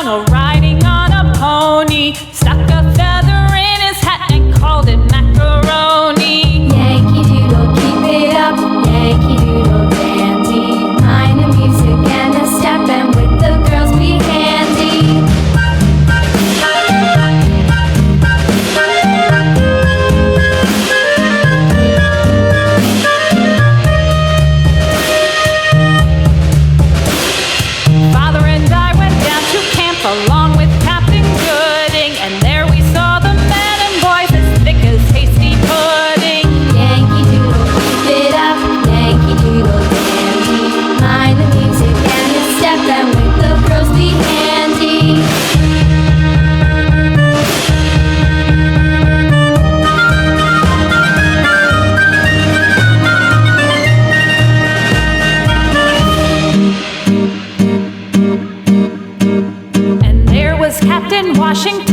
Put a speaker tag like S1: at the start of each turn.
S1: a riding on a pony, stuck a feather in his hat and called it macaroni.
S2: Yankee Doodle, keep it up, Yankee Doodle dandy. Mind the music and a step, and with the girls be handy.
S1: Father and I went down to camp along with Captain Gooding, and there we saw the men and boys as thick as hasty pudding.
S2: Yankee Doodle, keep it up, Yankee Doodle dandy. Mind the music and a step, and with the girls be handy.
S1: And there was Captain Washington